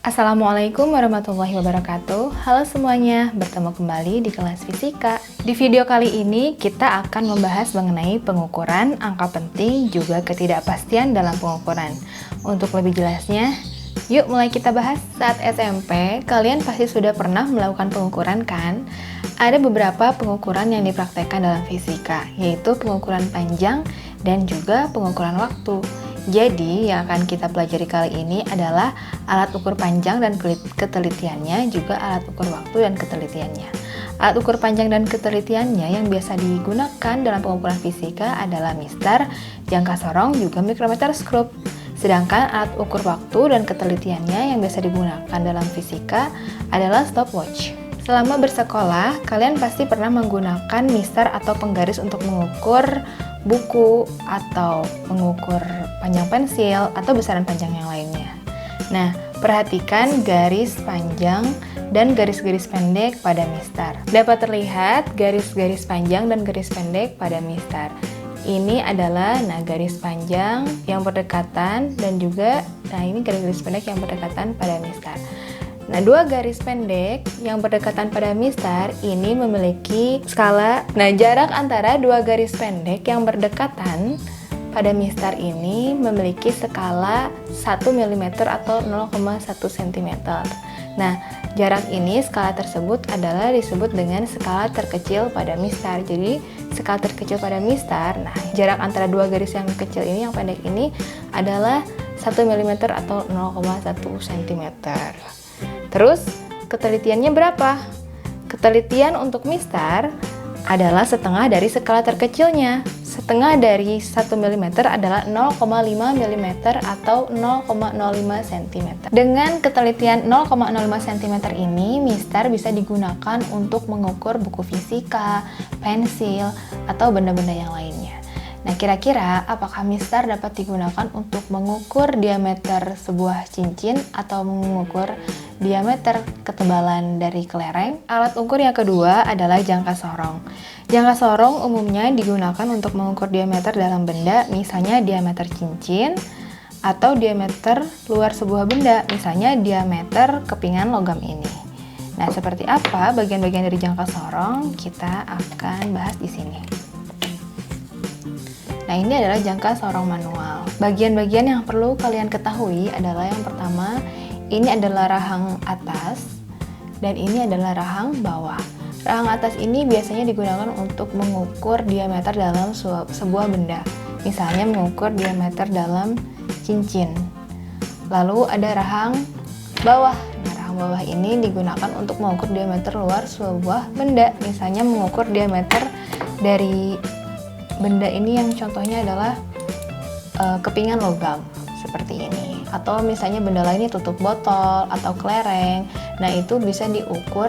Assalamualaikum warahmatullahi wabarakatuh. Halo semuanya, bertemu kembali di kelas fisika. Di video kali ini kita akan membahas mengenai pengukuran, angka penting, juga ketidakpastian dalam pengukuran. Untuk lebih jelasnya, yuk mulai kita bahas. Saat SMP, kalian pasti sudah pernah melakukan pengukuran kan? Ada beberapa pengukuran yang dipraktekkan dalam fisika, yaitu pengukuran panjang dan juga pengukuran waktu. Jadi, yang akan kita pelajari kali ini adalah alat ukur panjang dan ketelitiannya, juga alat ukur waktu dan ketelitiannya. Alat ukur panjang dan ketelitiannya yang biasa digunakan dalam pengukuran fisika adalah mistar, jangka sorong, juga mikrometer skrup. Sedangkan alat ukur waktu dan ketelitiannya yang biasa digunakan dalam fisika adalah stopwatch. Selama bersekolah, kalian pasti pernah menggunakan mistar atau penggaris untuk mengukur buku atau mengukur panjang pensil atau besaran panjang yang lainnya. Nah, perhatikan garis panjang dan garis-garis pendek pada mistar. Dapat terlihat garis-garis panjang dan garis pendek pada mistar. Ini adalah garis panjang yang berdekatan dan juga ini garis-garis pendek yang berdekatan pada mistar. Nah, dua garis pendek yang berdekatan pada mistar ini memiliki skala. Nah, jarak antara dua garis pendek yang berdekatan pada mistar ini memiliki skala 1 mm atau 0,1 cm. Nah, jarak ini, skala tersebut adalah disebut dengan skala terkecil pada mistar. Jadi, skala terkecil pada mistar, nah jarak antara dua garis yang kecil ini, yang pendek ini adalah 1 mm atau 0,1 cm. Terus, ketelitiannya berapa? Ketelitian untuk mistar adalah setengah dari skala terkecilnya. Setengah dari 1 mm adalah 0,5 mm atau 0,05 cm. Dengan ketelitian 0,05 cm ini, mistar bisa digunakan untuk mengukur buku fisika, pensil, atau benda-benda yang lainnya. Nah, kira-kira apakah mistar dapat digunakan untuk mengukur diameter sebuah cincin atau mengukur diameter ketebalan dari kelereng? Alat ukur yang kedua adalah jangka sorong. Jangka sorong umumnya digunakan untuk mengukur diameter dalam benda, misalnya diameter cincin, atau diameter luar sebuah benda, misalnya diameter kepingan logam ini. Nah, seperti apa bagian-bagian dari jangka sorong? Kita akan bahas di sini. Nah, ini adalah jangka sorong manual. Bagian-bagian yang perlu kalian ketahui adalah yang pertama, ini adalah rahang atas dan ini adalah rahang bawah. Rahang atas ini biasanya digunakan untuk mengukur diameter dalam sebuah benda. Misalnya mengukur diameter dalam cincin. Lalu ada rahang bawah. Nah, rahang bawah ini digunakan untuk mengukur diameter luar sebuah benda. Misalnya mengukur diameter dari benda ini yang contohnya adalah kepingan logam seperti ini, atau misalnya benda lainnya tutup botol atau kelereng. Nah, itu bisa diukur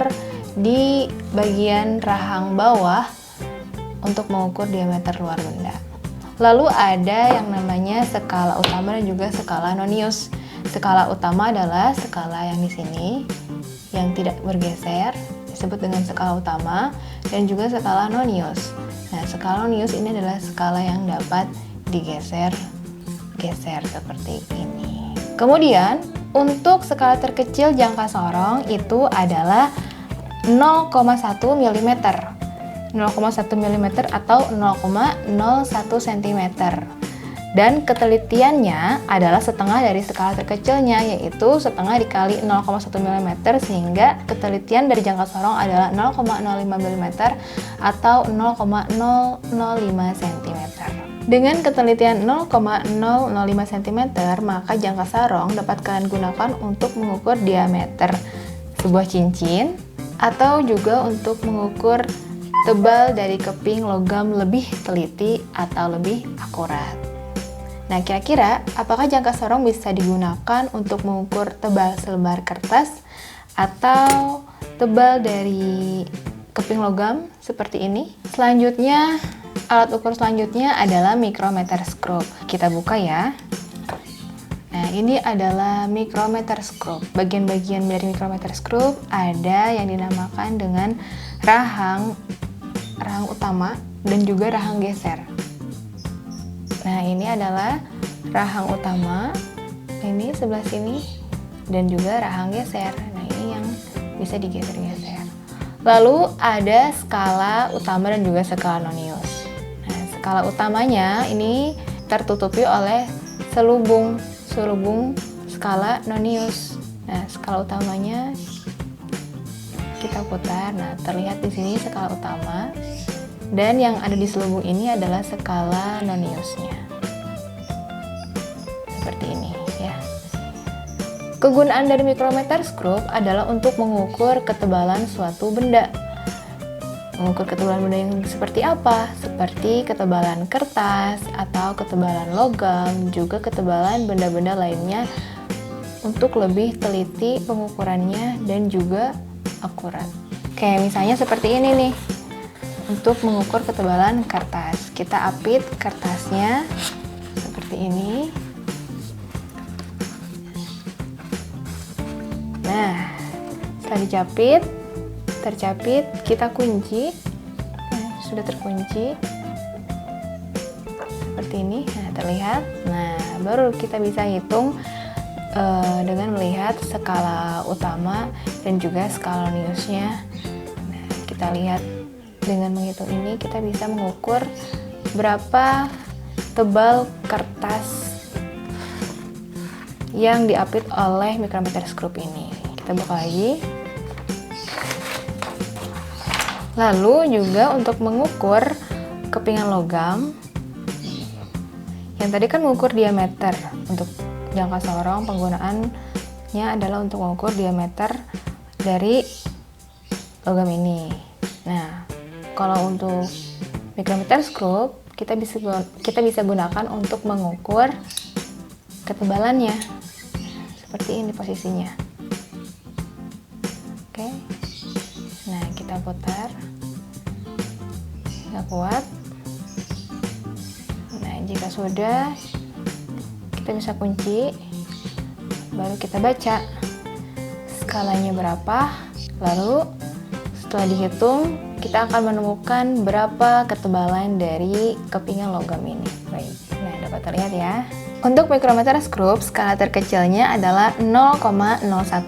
di bagian rahang bawah untuk mengukur diameter luar benda. Lalu ada yang namanya skala utama dan juga skala nonius. Skala utama adalah skala yang di sini yang tidak bergeser, disebut dengan skala utama, dan juga skala nonius. Nah, skala nonius ini adalah skala yang dapat digeser seperti ini. Kemudian, untuk skala terkecil jangka sorong itu adalah 0,1 mm. 0,1 mm atau 0,01 cm. Dan ketelitiannya adalah setengah dari skala terkecilnya, yaitu setengah dikali 0,1 mm, sehingga ketelitian dari jangka sorong adalah 0,05 mm atau 0,005 cm. Dengan ketelitian 0,005 cm, maka jangka sorong dapat kalian gunakan untuk mengukur diameter sebuah cincin atau juga untuk mengukur tebal dari keping logam lebih teliti atau lebih akurat. Nah, kira-kira apakah jangka sorong bisa digunakan untuk mengukur tebal selembar kertas atau tebal dari keping logam seperti ini? Selanjutnya, alat ukur selanjutnya adalah mikrometer skrup. Kita buka ya. Nah, ini adalah mikrometer skrup. Bagian-bagian dari mikrometer skrup ada yang dinamakan dengan rahang utama dan juga rahang geser. Nah, ini adalah rahang utama, ini sebelah sini, dan juga rahang geser. Nah, ini yang bisa digeser-geser. Lalu ada skala utama dan juga skala nonius. Nah, skala utamanya ini tertutupi oleh selubung skala nonius. Nah, skala utamanya kita putar. Nah, terlihat di sini skala utama, dan yang ada di selubung ini adalah skala noniusnya. Seperti ini ya. Kegunaan dari micrometerscope adalah untuk mengukur ketebalan suatu benda. Mengukur ketebalan benda yang seperti apa? Seperti ketebalan kertas atau ketebalan logam, juga ketebalan benda-benda lainnya untuk lebih teliti pengukurannya dan juga akurat. Kayak misalnya seperti ini nih. Untuk mengukur ketebalan kertas, kita apit kertasnya seperti ini. Nah, setelah tercapit, kita kunci. Nah, sudah terkunci seperti ini. Nah, terlihat. Nah, baru kita bisa hitung dengan melihat skala utama dan juga skala noniusnya. Nah, kita lihat dengan menghitung ini kita bisa mengukur berapa tebal kertas yang diapit oleh micrometerscope ini. Kita buka lagi. Lalu juga untuk mengukur kepingan logam, yang tadi kan mengukur diameter. Untuk jangka sorong penggunaannya adalah untuk mengukur diameter dari logam ini. Nah, kalau untuk micrometerscope kita bisa gunakan untuk mengukur ketebalannya. Seperti ini posisinya. Oke. Nah, kita putar. Nggak kuat. Nah, jika sudah, kita bisa kunci. Baru kita baca skalanya berapa. Lalu setelah dihitung, kita akan menemukan berapa ketebalan dari kepingan logam ini. Baik. Nah, dapat terlihat ya. Untuk micrometerscope, skala terkecilnya adalah 0,01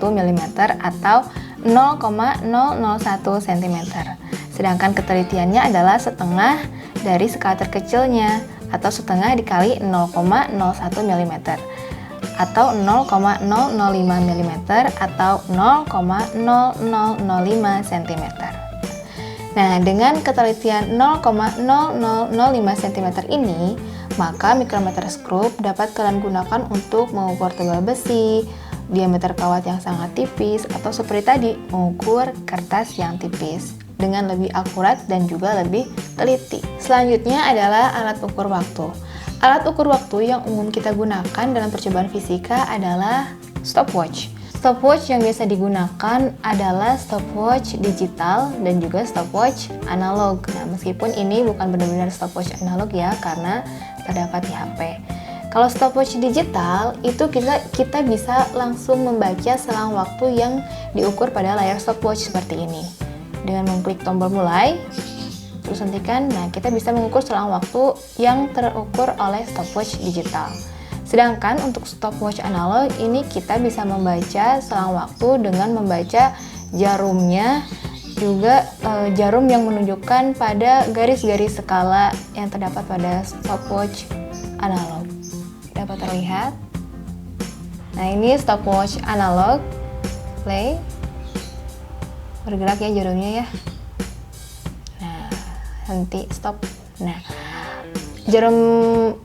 mm atau 0,001 cm. Sedangkan ketelitiannya adalah setengah dari skala terkecilnya atau setengah dikali 0,01 mm atau 0,005 mm atau 0,0005 cm. Nah, dengan ketelitian 0,0005 cm ini, maka micrometerscope dapat kalian gunakan untuk mengukur tebal besi, diameter kawat yang sangat tipis, atau seperti tadi, mengukur kertas yang tipis dengan lebih akurat dan juga lebih teliti. Selanjutnya adalah alat ukur waktu. Alat ukur waktu yang umum kita gunakan dalam percobaan fisika adalah stopwatch. Stopwatch yang biasa digunakan adalah stopwatch digital dan juga stopwatch analog. Nah, meskipun ini bukan benar-benar stopwatch analog ya, karena terdapat di HP. Kalau stopwatch digital itu kita bisa langsung membaca selang waktu yang diukur pada layar stopwatch seperti ini. Dengan mengklik tombol mulai, terus hentikan, nah kita bisa mengukur selang waktu yang terukur oleh stopwatch digital. Sedangkan untuk stopwatch analog ini kita bisa membaca selang waktu dengan membaca jarumnya, juga jarum yang menunjukkan pada garis-garis skala yang terdapat pada stopwatch analog. Dapat terlihat. Nah, ini stopwatch analog. Play. Bergerak ya jarumnya ya. Nah, henti, stop. Nah, jarum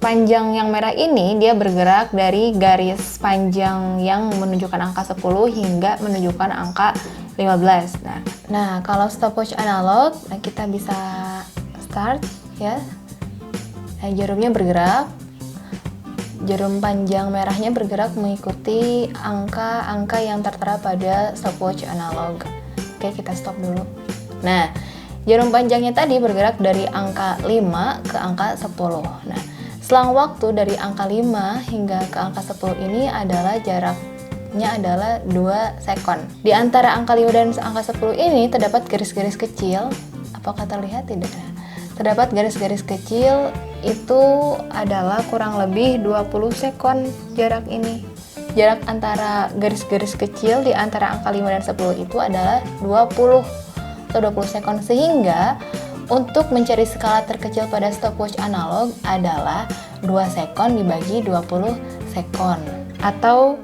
panjang yang merah ini dia bergerak dari garis panjang yang menunjukkan angka 10 hingga menunjukkan angka 15. Nah, kalau stopwatch analog, nah kita bisa start ya. Nah, jarumnya bergerak. Jarum panjang merahnya bergerak mengikuti angka-angka yang tertera pada stopwatch analog. Oke, kita stop dulu. Nah, jarum panjangnya tadi bergerak dari angka 5 ke angka 10. Nah, selang waktu dari angka 5 hingga ke angka 10 ini adalah jaraknya adalah 2 sekon. Di antara angka 5 dan angka 10 ini terdapat garis-garis kecil. Apakah terlihat? Tidak. Terdapat garis-garis kecil, itu adalah kurang lebih 20 sekon jarak ini jarak antara garis-garis kecil di antara angka 5 dan 10 itu adalah 20 atau 20 sekon, sehingga untuk mencari skala terkecil pada stopwatch analog adalah 2 sekon dibagi 20 sekon, atau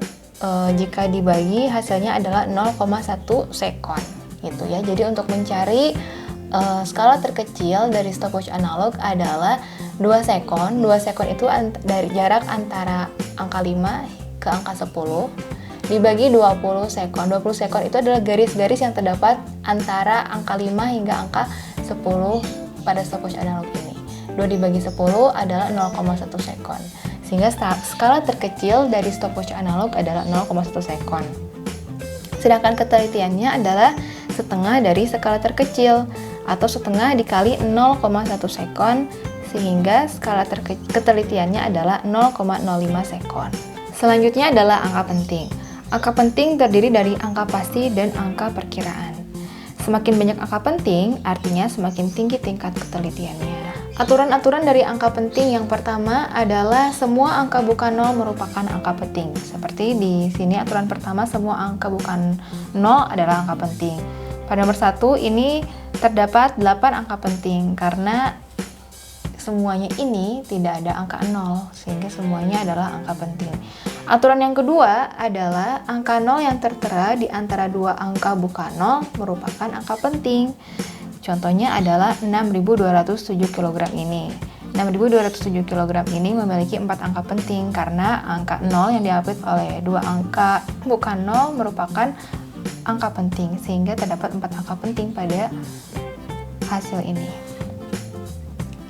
jika dibagi hasilnya adalah 0,1 sekon gitu ya. Jadi untuk mencari skala terkecil dari stopwatch analog adalah 2 sekon. 2 sekon itu dari jarak antara angka 5 ke angka 10 dibagi 20 sekon. 20 sekon itu adalah garis-garis yang terdapat antara angka 5 hingga angka 10 pada stopwatch analog ini. 2 dibagi 10 adalah 0,1 sekon. Sehingga skala terkecil dari stopwatch analog adalah 0,1 sekon. Sedangkan ketelitiannya adalah setengah dari skala terkecil, atau setengah dikali 0,1 sekon, sehingga skala ketelitiannya adalah 0,05 sekon. Selanjutnya adalah angka penting. Angka penting terdiri dari angka pasti dan angka perkiraan. Semakin banyak angka penting, artinya semakin tinggi tingkat ketelitiannya. Aturan-aturan dari angka penting yang pertama adalah semua angka bukan 0 merupakan angka penting. Seperti di sini aturan pertama, semua angka bukan 0 adalah angka penting. Pada nomor 1 ini terdapat 8 angka penting karena semuanya ini tidak ada angka 0, sehingga semuanya adalah angka penting. Aturan yang kedua adalah angka 0 yang tertera di antara dua angka bukan 0 merupakan angka penting. Contohnya adalah 6.207 kg ini. 6.207 kg ini memiliki 4 angka penting karena angka 0 yang diapit oleh dua angka bukan 0 merupakan angka penting, sehingga terdapat 4 angka penting pada hasil ini.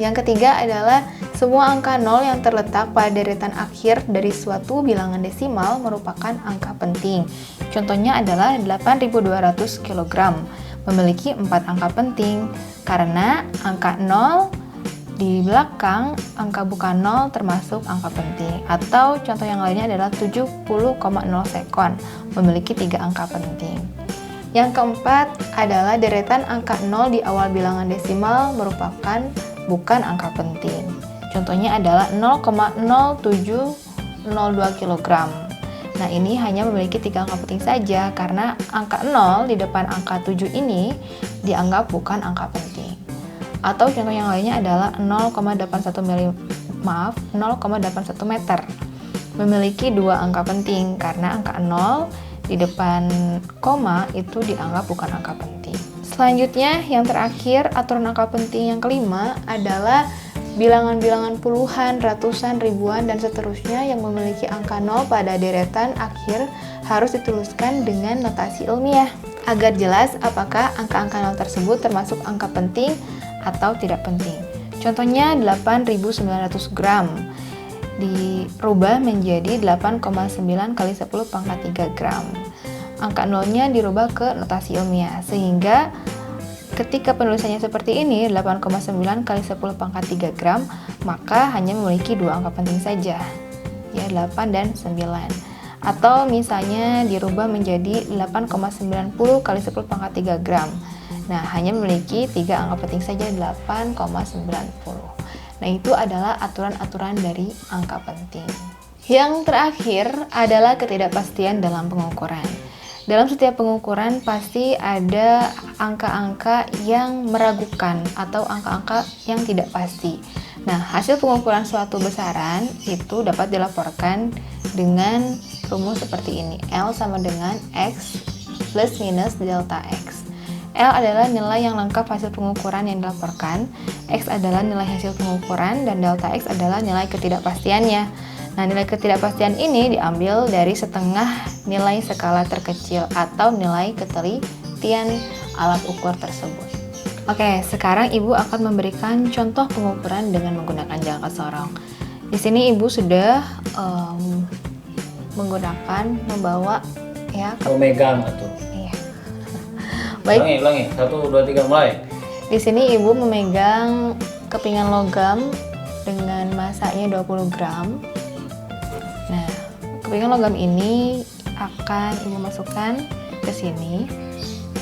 Yang ketiga adalah semua angka 0 yang terletak pada deretan akhir dari suatu bilangan desimal merupakan angka penting. Contohnya adalah 8.200 kg memiliki 4 angka penting karena angka 0 di belakang angka bukan 0 termasuk angka penting. Atau contoh yang lainnya adalah 70,0 sekon memiliki 3 angka penting. Yang keempat adalah deretan angka 0 di awal bilangan desimal merupakan bukan angka penting. Contohnya adalah 0,0702 kg. Nah, ini hanya memiliki 3 angka penting saja karena angka 0 di depan angka 7 ini dianggap bukan angka penting. Atau contoh yang lainnya adalah 0,81 meter. Memiliki 2 angka penting karena angka 0 di depan koma itu dianggap bukan angka penting. Selanjutnya, yang terakhir, aturan angka penting yang kelima adalah bilangan-bilangan puluhan, ratusan, ribuan, dan seterusnya yang memiliki angka 0 pada deretan akhir harus dituliskan dengan notasi ilmiah agar jelas apakah angka-angka 0 tersebut termasuk angka penting atau tidak penting. Contohnya 8.900 gram dirubah menjadi 8,9 kali 10 pangkat 3 gram. Angka 0-nya dirubah ke notasi ilmiah, sehingga ketika penulisannya seperti ini, 8,9 kali 10 pangkat 3 gram, maka hanya memiliki 2 angka penting saja, ya 8 dan 9. Atau misalnya dirubah menjadi 8,90 kali 10 pangkat 3 gram. Nah, hanya memiliki 3 angka penting saja, 8,90. Nah, itu adalah aturan-aturan dari angka penting. Yang terakhir adalah ketidakpastian dalam pengukuran. Dalam setiap pengukuran pasti ada angka-angka yang meragukan atau angka-angka yang tidak pasti. Nah, hasil pengukuran suatu besaran itu dapat dilaporkan dengan rumus seperti ini. L sama dengan X plus minus delta X. L adalah nilai yang lengkap hasil pengukuran yang dilaporkan, X adalah nilai hasil pengukuran, dan delta X adalah nilai ketidakpastiannya. Nah, nilai ketidakpastian ini diambil dari setengah nilai skala terkecil atau nilai ketelitian alat ukur tersebut. Oke, sekarang Ibu akan memberikan contoh pengukuran dengan menggunakan jangka sorong. Di sini Ibu sudah membawa ya. Memegang atau. Iya. Baik. Ulangi. 1, 2, 3 mulai. Di sini Ibu memegang kepingan logam dengan masanya 20 gram. Nah, kepingan logam ini akan Ibu masukkan ke sini,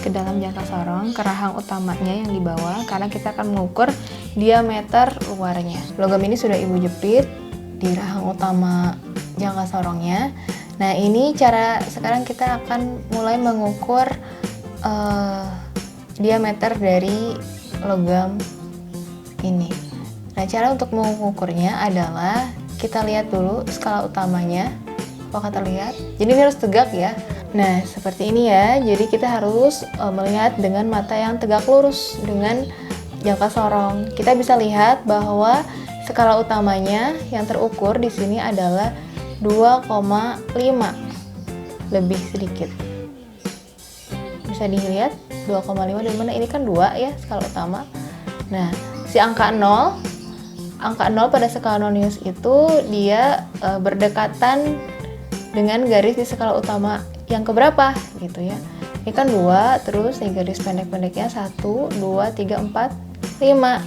ke dalam jangka sorong, ke rahang utamanya yang di bawah, karena kita akan mengukur diameter luarnya. Logam ini sudah Ibu jepit di rahang utama jangka sorongnya. Nah, ini sekarang kita akan mulai mengukur diameter dari logam ini. Nah, cara untuk mengukurnya adalah kita lihat dulu skala utamanya. Apakah terlihat? Jadi ini harus tegak ya. Nah, seperti ini ya. Jadi kita harus melihat dengan mata yang tegak lurus dengan jangka sorong. Kita bisa lihat bahwa skala utamanya yang terukur di sini adalah 2,5, lebih sedikit. Bisa dilihat 2,5 dari mana? Ini kan 2 ya skala utama. Nah, si angka 0 pada skala nonius itu dia berdekatan dengan garis di skala utama yang keberapa gitu ya. Ini kan 2, terus nih garis pendek-pendeknya 1, 2, 3, 4, 5.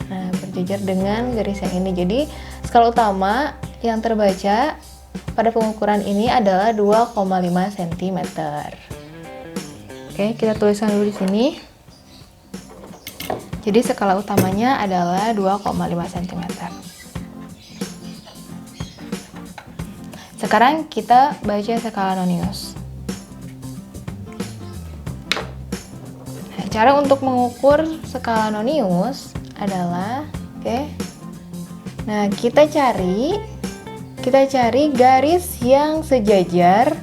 Nah, berjejer dengan garis yang ini. Jadi skala utama yang terbaca pada pengukuran ini adalah 2,5 cm. Oke, kita tuliskan dulu di sini. Jadi skala utamanya adalah 2,5 cm. Sekarang kita baca skala nonius. Nah, cara untuk mengukur skala nonius adalah, nah kita cari garis yang sejajar,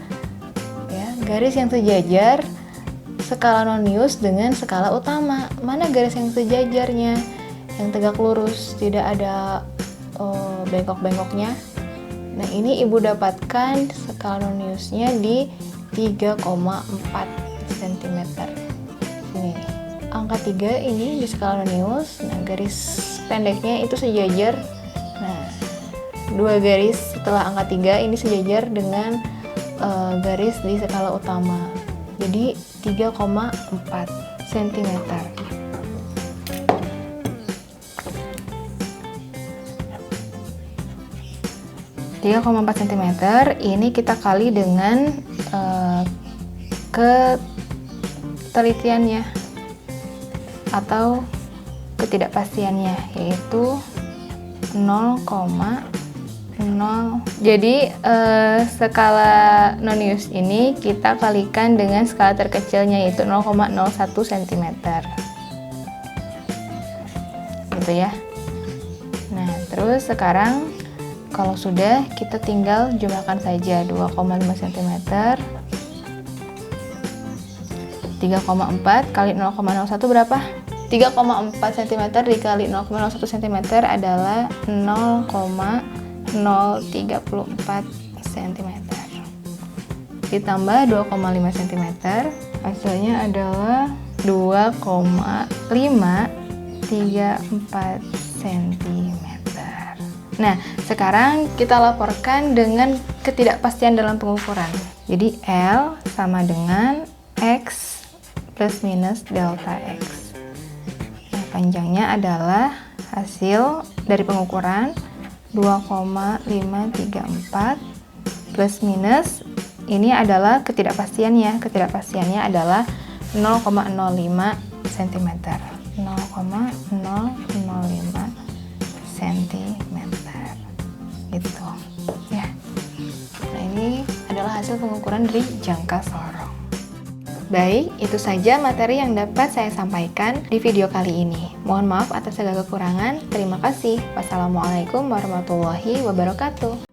ya, garis yang sejajar skala nonius dengan skala utama. Mana garis yang sejajarnya? Yang tegak lurus, tidak ada bengkok-bengkoknya. Nah, ini Ibu dapatkan skala noniusnya di 3,4 cm. Ini angka 3 ini di skala nonius. Nah, garis pendeknya itu sejajar. Nah, dua garis setelah angka 3 ini sejajar dengan garis di skala utama. Jadi 3,4 cm. cm ini kita kali dengan ketelitiannya atau ketidakpastiannya, yaitu 0,0. Jadi skala nonius ini kita kalikan dengan skala terkecilnya, yaitu 0,01 cm. Gitu ya. Nah, terus sekarang kalau sudah, kita tinggal jumlahkan saja 2,5 cm 3,4 kali 0,01 berapa? 3,4 cm dikali 0,01 cm adalah 0,034 cm. Ditambah 2,5 cm, hasilnya adalah 2,534 cm. Nah, sekarang kita laporkan dengan ketidakpastian dalam pengukuran. Jadi L sama dengan X plus minus delta X. Nah, panjangnya adalah hasil dari pengukuran 2,534 plus minus, ini adalah ketidakpastiannya. Ketidakpastiannya adalah 0,05 cm. 0,005 cm. Gitu ya. Nah, ini adalah hasil pengukuran dari jangka sorong. Baik, itu saja materi yang dapat saya sampaikan di video kali ini. Mohon maaf atas segala kekurangan. Terima kasih. Wassalamualaikum warahmatullahi wabarakatuh.